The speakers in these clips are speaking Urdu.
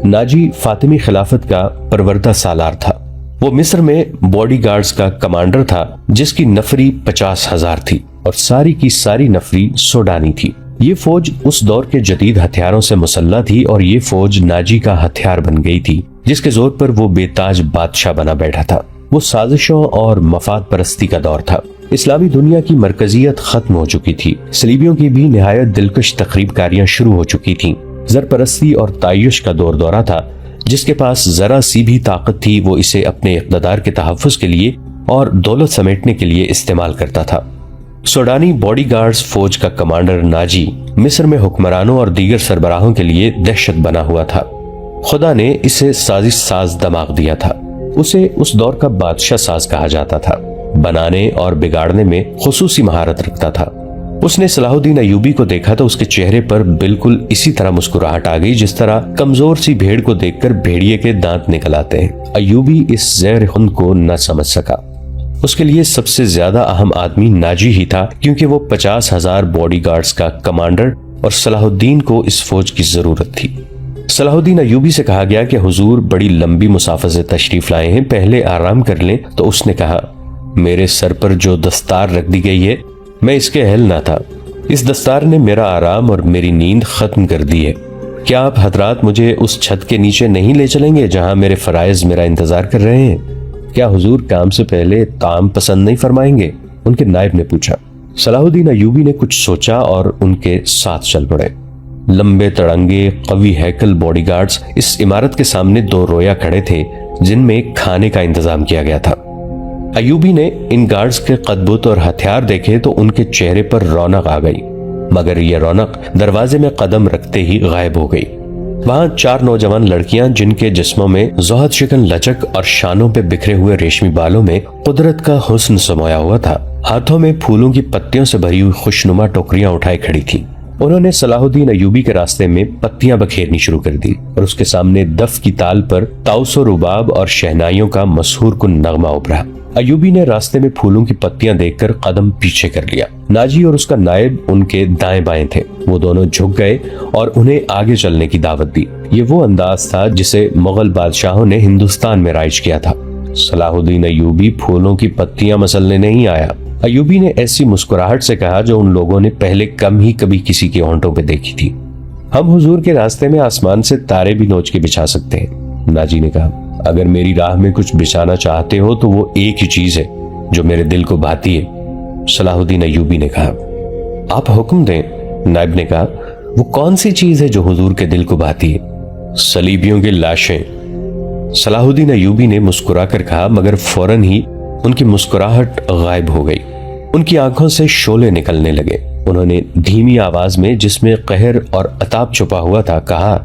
ناجی فاطمی خلافت کا پروردہ سالار تھا۔ وہ مصر میں باڈی گارڈز کا کمانڈر تھا جس کی نفری 50,000 تھی اور ساری کی ساری نفری سوڈانی تھی۔ یہ فوج اس دور کے جدید ہتھیاروں سے مسلح تھی اور یہ فوج ناجی کا ہتھیار بن گئی تھی جس کے زور پر وہ بے تاج بادشاہ بنا بیٹھا تھا۔ وہ سازشوں اور مفاد پرستی کا دور تھا۔ اسلامی دنیا کی مرکزیت ختم ہو چکی تھی۔ صلیبیوں کی بھی نہایت دلکش تخریب کاریاں شروع ہو چکی تھیں۔ زرپرستی اور تعیش کا دور دورہ تھا۔ جس کے پاس ذرا سی بھی طاقت تھی وہ اسے اپنے اقتدار کے تحفظ کے لیے اور دولت سمیٹنے کے لیے استعمال کرتا تھا۔ سوڈانی باڈی گارڈز فوج کا کمانڈر ناجی مصر میں حکمرانوں اور دیگر سربراہوں کے لیے دہشت بنا ہوا تھا۔ خدا نے اسے سازش ساز دماغ دیا تھا۔ اسے اس دور کا بادشاہ ساز کہا جاتا تھا۔ بنانے اور بگاڑنے میں خصوصی مہارت رکھتا تھا۔ اس نے صلاح الدین ایوبی کو دیکھا تو اس کے چہرے پر بالکل اسی طرح مسکراہٹ آ گئی جس طرح کمزور سی بھیڑ کو دیکھ کر بھیڑیے کے دانت نکل آتے ہیں۔ ایوبی اس زہر خند کو نہ سمجھ سکا۔ اس کے لیے سب سے زیادہ اہم آدمی ناجی ہی تھا کیونکہ وہ 50,000 باڈی گارڈز کا کمانڈر اور صلاح الدین کو اس فوج کی ضرورت تھی۔ صلاح الدین ایوبی سے کہا گیا کہ حضور بڑی لمبی مسافت سے تشریف لائے ہیں، پہلے آرام کر لیں، تو اس نے کہا میرے سر پر جو دستار رکھ دی گئی ہے میں اس کے اہل نہ تھا۔ اس دستار نے میرا آرام اور میری نیند ختم کر دی ہے۔ کیا آپ حضرات مجھے اس چھت کے نیچے نہیں لے چلیں گے جہاں میرے فرائض میرا انتظار کر رہے ہیں؟ کیا حضور کام سے پہلے طعام پسند نہیں فرمائیں گے؟ ان کے نائب نے پوچھا۔ صلاح الدین ایوبی نے کچھ سوچا اور ان کے ساتھ چل پڑے۔ لمبے تڑنگے قوی ہیکل باڈی گارڈز اس عمارت کے سامنے دو رویا کھڑے تھے جن میں کھانے کا انتظام کیا گیا تھا۔ ایوبی نے ان گارڈز کے قدبت اور ہتھیار دیکھے تو ان کے چہرے پر رونق آ گئی، مگر یہ رونق دروازے میں قدم رکھتے ہی غائب ہو گئی۔ وہاں 4 نوجوان لڑکیاں جن کے جسموں میں زہد شکن لچک اور شانوں پہ بکھرے ہوئے ریشمی بالوں میں قدرت کا حسن سمویا ہوا تھا، ہاتھوں میں پھولوں کی پتیوں سے بھری ہوئی خوشنما ٹوکریاں اٹھائے کھڑی تھیں۔ انہوں نے صلاح الدین ایوبی کے راستے میں پتیاں بکھیرنی شروع کر دی اور اس کے سامنے دف کی تال پر طاؤس و رباب اور شہنائیوں کا مسحور کن نغمہ ابھرا۔ ایوبی نے راستے میں پھولوں کی پتیاں دیکھ کر قدم پیچھے کر لیا۔ ناجی اور اس کا نائب ان کے دائیں بائیں تھے۔ وہ دونوں جھک گئے اور انہیں آگے چلنے کی دعوت دی۔ یہ وہ انداز تھا جسے مغل بادشاہوں نے ہندوستان میں رائج کیا تھا۔ صلاح الدین ایوبی پھولوں کی پتیاں مسلنے نہیں آیا۔ ایوبی نے ایسی مسکراہٹ سے کہا جو ان لوگوں نے پہلے کم ہی کبھی کسی کے ہونٹوں پہ دیکھی تھی۔ ہم حضور کے راستے میں آسمان سے تارے بھی نوچ کے بچھا سکتے ہیں۔ ناجی نے کہا اگر میری راہ میں کچھ بچھانا چاہتے ہو تو وہ ایک ہی چیز ہے جو میرے دل کو بھاتی ہے۔ صلاح الدین ایوبی نے کہا آپ حکم دیں۔ نائب نے کہا وہ کون سی چیز ہے جو حضور کے دل کو بھاتی ہے؟ صلیبیوں کی لاشیں۔ صلاح الدین ایوبی نے مسکرا کر کہا مگر فوراً ہی ان کی مسکراہٹ غائب ہو گئی۔ ان کی آنکھوں سے شعلے نکلنے لگے۔ انہوں نے دھیمی آواز میں جس میں قہر اور عتاب چھپا ہوا تھا کہا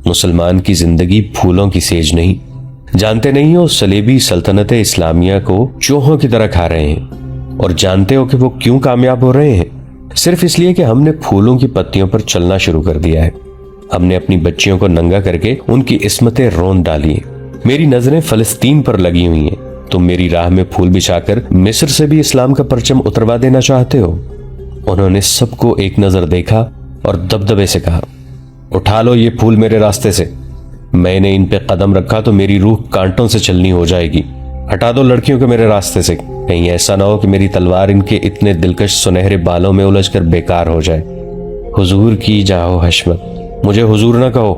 مسلمان کی زندگی پھولوں کی سیج نہیں، جانتے نہیں ہو صلیبی سلطنت اسلامیہ کو چوہوں کی طرح کھا رہے ہیں، اور جانتے ہو کہ وہ کیوں کامیاب ہو رہے ہیں؟ صرف اس لیے کہ ہم نے پھولوں کی پتیوں پر چلنا شروع کر دیا ہے۔ ہم نے اپنی بچیوں کو ننگا کر کے ان کی عصمتیں روند ڈالی ہیں۔ میری نظریں فلسطین پر لگی ہوئی ہیں، تم میری راہ میں پھول بچھا کر مصر سے بھی اسلام کا پرچم اتروا دینا چاہتے ہو؟ انہوں نے سب کو ایک نظر دیکھا اور دبدبے سے کہا اٹھا لو یہ پھول میرے راستے سے، میں نے ان پہ قدم رکھا تو میری روح کانٹوں سے چلنی ہو جائے گی۔ ہٹا دو لڑکیوں کو میرے راستے سے، کہیں ایسا نہ ہو کہ میری تلوار ان کے اتنے دلکش سنہرے بالوں میں الجھ کر بیکار ہو جائے۔ حضور کی جاؤ حشمت، مجھے حضور نہ کہو۔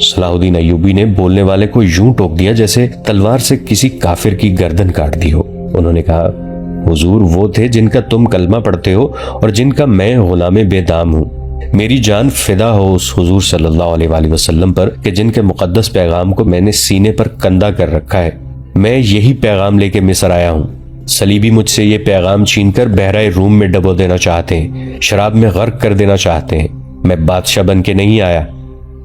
صلاح الدین ایوبی نے بولنے والے کو یوں ٹوک دیا جیسے تلوار سے کسی کافر کی گردن کاٹ دی ہو۔ انہوں نے کہا حضور وہ تھے جن کا تم کلمہ پڑھتے ہو اور جن کا میں غلام بے دام ہوں۔ میری جان فدا ہو اس حضور صلی اللہ علیہ وآلہ وسلم پر کہ جن کے مقدس پیغام کو میں نے سینے پر کندہ کر رکھا ہے۔ میں یہی پیغام لے کے مصر آیا ہوں۔ صلیبی مجھ سے یہ پیغام چھین کر بحرۂ روم میں ڈبو دینا چاہتے ہیں، شراب میں غرق کر دینا چاہتے ہیں۔ میں بادشاہ بن کے نہیں آیا۔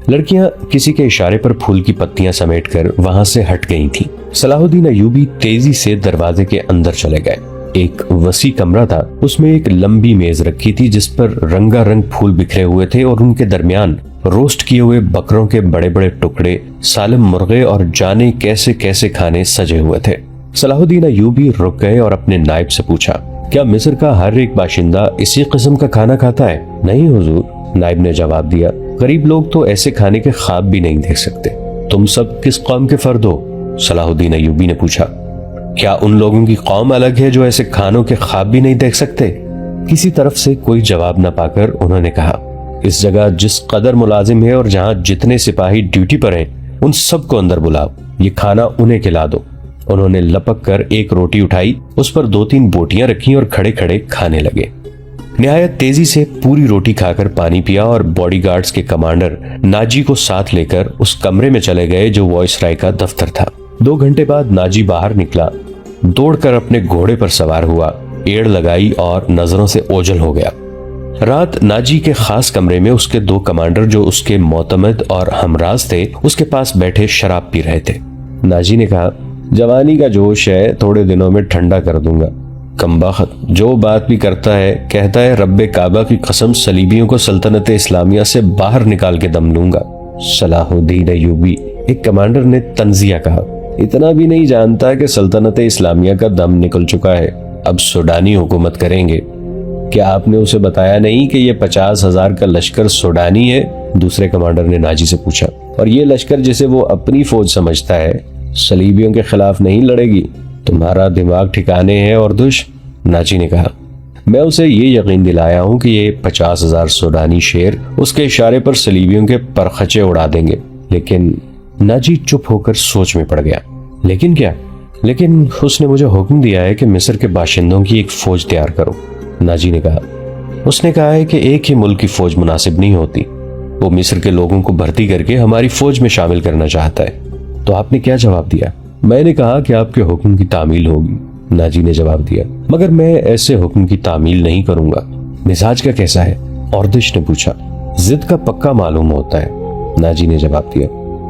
لڑکیاں کسی کے اشارے پر پھول کی پتیاں سمیٹ کر وہاں سے ہٹ گئی تھیں۔ صلاح الدین ایوبی تیزی سے دروازے کے اندر چلے گئے۔ ایک وسیع کمرہ تھا، اس میں ایک لمبی میز رکھی تھی جس پر رنگا رنگ پھول بکھرے ہوئے تھے اور ان کے درمیان روسٹ کیے ہوئے بکروں کے بڑے بڑے ٹکڑے، سالم مرغے اور جانے کیسے کیسے کھانے سجے ہوئے تھے۔ صلاح الدین ایوبی رک گئے اور اپنے نائب سے پوچھا کیا مصر کا ہر ایک باشندہ اسی قسم کا کھانا کھاتا ہے؟ نہیں حضور، نائب نے جواب دیا، غریب لوگ تو ایسے کھانے کے خواب بھی نہیں دیکھ سکتے۔ تم سب کس قوم کے فرد ہو؟ صلاح الدین ایوبی نے پوچھا۔ کیا ان لوگوں کی قوم الگ ہے جو ایسے کھانوں کے خواب بھی نہیں دیکھ سکتے؟ کسی طرف سے کوئی جواب نہ پا کر انہوں نے کہا، اس جگہ جس قدر ملازم ہے اور جہاں جتنے سپاہی ڈیوٹی پر ہیں ان سب کو اندر بلاؤ، یہ کھانا انہیں کھلا دو۔ انہوں نے لپک کر ایک روٹی اٹھائی، اس پر 2-3 بوٹیاں رکھیں اور کھڑے کھڑے کھانے لگے۔ نہایت تیزی سے پوری روٹی کھا کر پانی پیا اور باڈی گارڈز کے کمانڈر ناجی کو ساتھ لے کر اس کمرے میں چلے گئے جو وائس رائے کا دفتر تھا۔ 2 گھنٹے بعد ناجی باہر نکلا، دوڑ کر اپنے گھوڑے پر سوار ہوا، ایڑ لگائی اور نظروں سے اوجھل ہو گیا۔ رات ناجی کے خاص کمرے میں اس کے 2 کمانڈر جو اس کے معتمد اور ہمراز تھے اس کے پاس بیٹھے شراب پی رہے تھے۔ ناجی نے کہا، جوانی کا جوش ہے، تھوڑے دنوں میں ٹھنڈا کر دوں گا۔ کمبخت جو بات بھی کرتا ہے کہتا ہے رب کعبہ کی قسم صلیبیوں کو سلطنت اسلامیہ سے باہر نکال کے دم لوں گا۔ صلاح الدین ایوبی، ایک کمانڈر نے تنزیہ کہا، اتنا بھی نہیں جانتا کہ سلطنت اسلامیہ کا دم نکل چکا ہے، اب سوڈانی حکومت کریں گے۔ کیا آپ نے اسے بتایا نہیں کہ یہ 50,000 کا لشکر سوڈانی ہے؟ دوسرے کمانڈر نے ناجی سے پوچھا۔ اور یہ لشکر جسے وہ اپنی فوج سمجھتا ہے صلیبیوں کے خلاف نہیں لڑے گی؟ تمہارا دماغ ٹھکانے ہے اور ناجی نے کہا، میں اسے یہ یقین دلایا ہوں کہ یہ 50,000 سوڈانی شیر اس کے اشارے پر صلیبیوں کے پرخچے اڑا دیں گے۔ لیکن ناجی چپ ہو کر سوچ میں پڑ گیا۔ لیکن کیا؟ لیکن اس نے مجھے حکم دیا ہے کہ مصر کے باشندوں کی ایک فوج تیار کرو۔ ناجی نے کہا، اس نے کہا ہے کہ ایک ہی ملک کی فوج مناسب نہیں ہوتی، وہ مصر کے لوگوں کو بھرتی کر کے ہماری فوج میں شامل کرنا چاہتا ہے۔ تو آپ نے کیا جواب دیا؟ میں نے کہا کہ آپ کے حکم کی تعمیل ہوگی۔ ناجی نے جواب دیا، مگر میں ایسے حکم کی تعمیل نہیں کروں گا۔ مزاج کا کیسا ہے؟ اردش نے پوچھا۔ ضد کا پکا معلوم ہوتا ہے، ناجی نے جواب دیا۔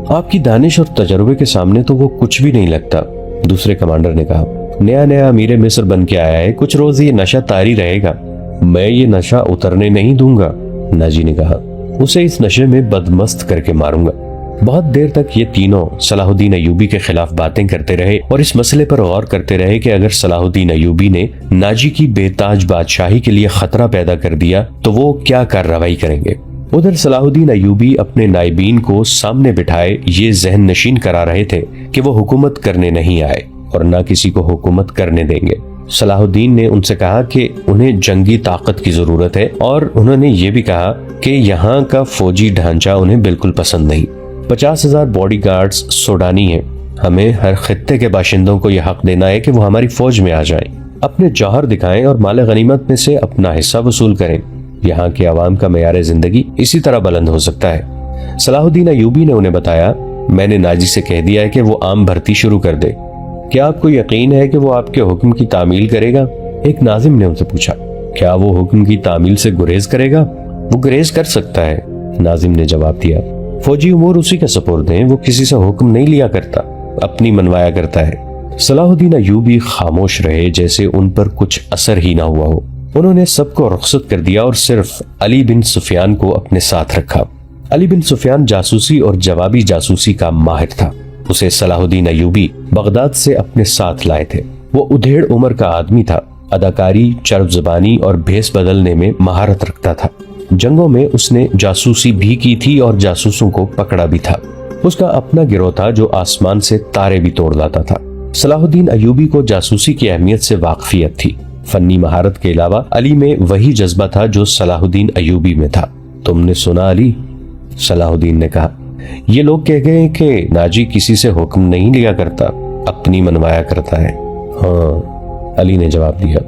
آپ کی دانش اور تجربے کے سامنے تو وہ کچھ بھی نہیں لگتا، دوسرے کمانڈر نے کہا۔ نیا امیر مصر بن کے آیا ہے، کچھ روز یہ نشہ طاری رہے گا، میں یہ نشہ اترنے نہیں دوں گا۔ ناجی نے کہا، اسے اس نشے میں بدمست کر کے ماروں گا۔ بہت دیر تک یہ تینوں صلاح الدین ایوبی کے خلاف باتیں کرتے رہے اور اس مسئلے پر غور کرتے رہے کہ اگر صلاح الدین ایوبی نے ناجی کی بے تاج بادشاہی کے لیے خطرہ پیدا کر دیا تو وہ کیا کارروائی کریں گے۔ ادھر صلاح الدین ایوبی اپنے نائبین کو سامنے بٹھائے یہ ذہن نشین کرا رہے تھے کہ وہ حکومت کرنے نہیں آئے اور نہ کسی کو حکومت کرنے دیں گے۔ صلاح الدین نے ان سے کہا کہ انہیں جنگی طاقت کی ضرورت ہے اور انہوں نے یہ بھی کہا کہ یہاں کا فوجی ڈھانچہ انہیں بالکل پسند نہیں۔ 50,000 باڈی گارڈز سوڈانی ہیں، ہمیں ہر خطے کے باشندوں کو یہ حق دینا ہے کہ وہ ہماری فوج میں آ جائیں، اپنے جوہر دکھائیں اور مال غنیمت میں سے اپنا حصہ وصول کریں۔ یہاں کے عوام کا معیار زندگی اسی طرح بلند ہو سکتا ہے۔ صلاح الدین ایوبی نے انہیں بتایا، میں نے ناجی سے کہہ دیا ہے کہ وہ عام بھرتی شروع کر دے۔ کیا آپ کو یقین ہے کہ وہ آپ کے حکم کی تعمیل کرے گا؟ ایک ناظم نے ان سے پوچھا۔ کیا وہ حکم کی تعمیل سے گریز کرے گا؟ وہ گریز کر سکتا ہے، ناظم نے جواب دیا۔ فوجی امور اسی کے سپرد ہیں، وہ کسی سے حکم نہیں لیا کرتا، اپنی منوایا کرتا ہے۔ صلاح الدین ایوبی خاموش رہے جیسے ان پر کچھ اثر ہی نہ ہوا ہو۔ انہوں نے سب کو رخصت کر دیا اور صرف علی بن سفیان کو اپنے ساتھ رکھا۔ علی بن سفیان جاسوسی اور جوابی جاسوسی کا ماہر تھا۔ اسے صلاح الدین ایوبی بغداد سے اپنے ساتھ لائے تھے۔ وہ ادھیڑ عمر کا آدمی تھا، اداکاری، چرب زبانی اور بھیس بدلنے میں مہارت رکھتا تھا۔ جنگوں میں اس نے جاسوسی بھی کی تھی اور جاسوسوں کو پکڑا بھی تھا۔ اس کا اپنا گروہ تھا جو آسمان سے تارے بھی توڑ لاتا تھا۔ صلاح الدین ایوبی کو جاسوسی کی اہمیت سے واقفیت تھی۔ فنی مہارت کے علاوہ علی میں وہی جذبہ تھا جو صلاح الدین ایوبی میں تھا۔ تم نے سنا علی؟ صلاح الدین نے کہا، یہ لوگ کہہ گئے کہ ناجی کسی سے حکم نہیں لیا کرتا، اپنی منوایا کرتا ہے۔ ہاں، علی نے جواب دیا،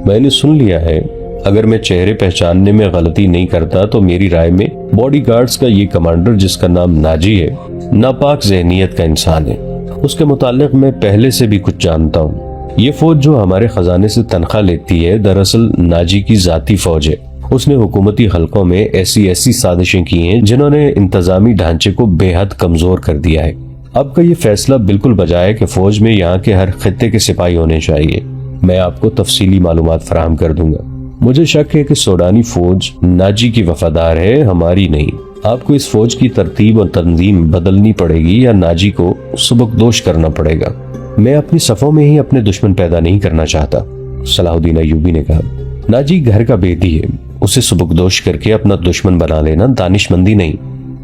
میں نے سن لیا ہے۔ اگر میں چہرے پہچاننے میں غلطی نہیں کرتا تو میری رائے میں باڈی گارڈز کا یہ کمانڈر جس کا نام ناجی ہے ناپاک ذہنیت کا انسان ہے۔ اس کے متعلق میں پہلے سے بھی کچھ جانتا ہوں۔ یہ فوج جو ہمارے خزانے سے تنخواہ لیتی ہے دراصل ناجی کی ذاتی فوج ہے۔ اس نے حکومتی حلقوں میں ایسی سازشیں کی ہیں جنہوں نے انتظامی ڈھانچے کو بے حد کمزور کر دیا ہے۔ اب کا یہ فیصلہ بالکل بجا ہے کہ فوج میں یہاں کے ہر خطے کے سپاہی ہونے چاہیے۔ میں آپ کو تفصیلی معلومات فراہم کر دوں گا۔ مجھے شک ہے کہ سوڈانی فوج ناجی کی وفادار ہے، ہماری نہیں۔ آپ کو اس فوج کی ترتیب اور تنظیم بدلنی پڑے گی یا ناجی کو سبکدوش کرنا پڑے گا۔ میں اپنی صفوں میں ہی اپنے دشمن پیدا نہیں کرنا چاہتا، صلاح الدین ایوبی نے کہا۔ ناجی گھر کا بیدی ہے، اسے سبکدوش کر کے اپنا دشمن بنا لینا دانش مندی نہیں۔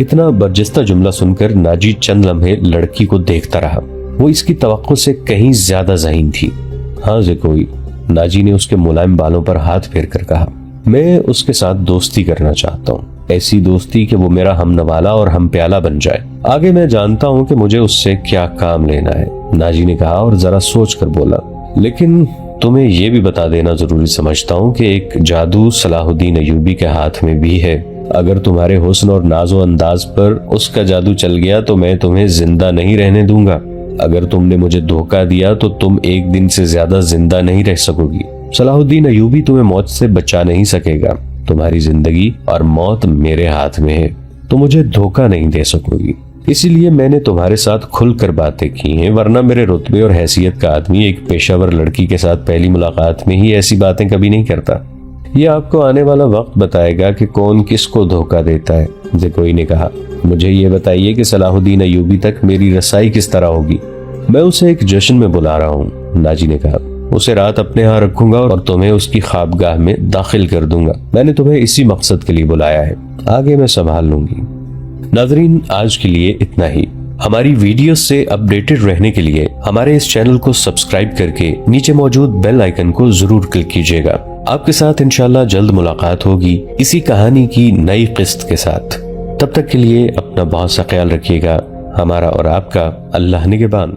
اتنا برجستہ جملہ سن کر ناجی چند لمحے لڑکی کو دیکھتا رہا۔ وہ اس کی توقع سے کہیں زیادہ ذہین تھی۔ ہاں کوئی، ناجی نے اس کے ملائم بالوں پر ہاتھ پھیر کر کہا۔ میں اس کے ساتھ دوستی کرنا چاہتا ہوں، ایسی دوستی کہ وہ میرا ہم نوالا اور ہم پیالہ بن جائے۔ آگے میں جانتا ہوں کہ مجھے اس سے کیا کام لینا ہے، ناجی نے کہا اور ذرا سوچ کر بولا، لیکن تمہیں یہ بھی بتا دینا ضروری سمجھتا ہوں کہ ایک جادو صلاح الدین ایوبی کے ہاتھ میں بھی ہے۔ اگر تمہارے حسن اور ناز و انداز پر اس کا جادو چل گیا تو میں تمہیں زندہ نہیں رہنے دوں گا۔ اگر تم نے مجھے دھوکہ دیا تو تم ایک دن سے زیادہ زندہ نہیں رہ سکو گی۔ صلاح الدین ایوبی تمہیں موت سے بچا نہیں سکے گا۔ تمہاری زندگی اور موت میرے ہاتھ میں ہے، تو مجھے دھوکہ نہیں دے سکو گی۔ اسی لیے میں نے تمہارے ساتھ کھل کر باتیں کی ہیں، ورنہ میرے رتبے اور حیثیت کا آدمی ایک پیشہ ور لڑکی کے ساتھ پہلی ملاقات میں ہی ایسی باتیں کبھی نہیں کرتا۔ یہ آپ کو آنے والا وقت بتائے گا کہ کون کس کو دھوکہ دیتا ہے، زکوئی نے کہا۔ مجھے یہ بتائیے کہ صلاح الدین ایوبی تک میری رسائی کس طرح ہوگی؟ میں اسے ایک جشن میں بلا رہا ہوں، ناجی نے کہا۔ اسے رات اپنے ہاں رکھوں گا اور تمہیں اس کی خوابگاہ میں داخل کر دوں گا۔ میں نے تمہیں اسی مقصد کے لیے بلایا ہے، آگے میں سنبھال لوں گی۔ ناظرین، آج کے لیے اتنا ہی۔ ہماری ویڈیو سے اپڈیٹڈ رہنے کے لیے ہمارے اس چینل کو سبسکرائب کر کے نیچے موجود بیل آئیکن کو ضرور کلک کیجیے گا۔ آپ کے ساتھ انشاءاللہ جلد ملاقات ہوگی اسی کہانی کی نئی قسط کے ساتھ۔ تب تک کے لیے اپنا بہت سا خیال رکھیے گا۔ ہمارا اور آپ کا اللہ نگہبان۔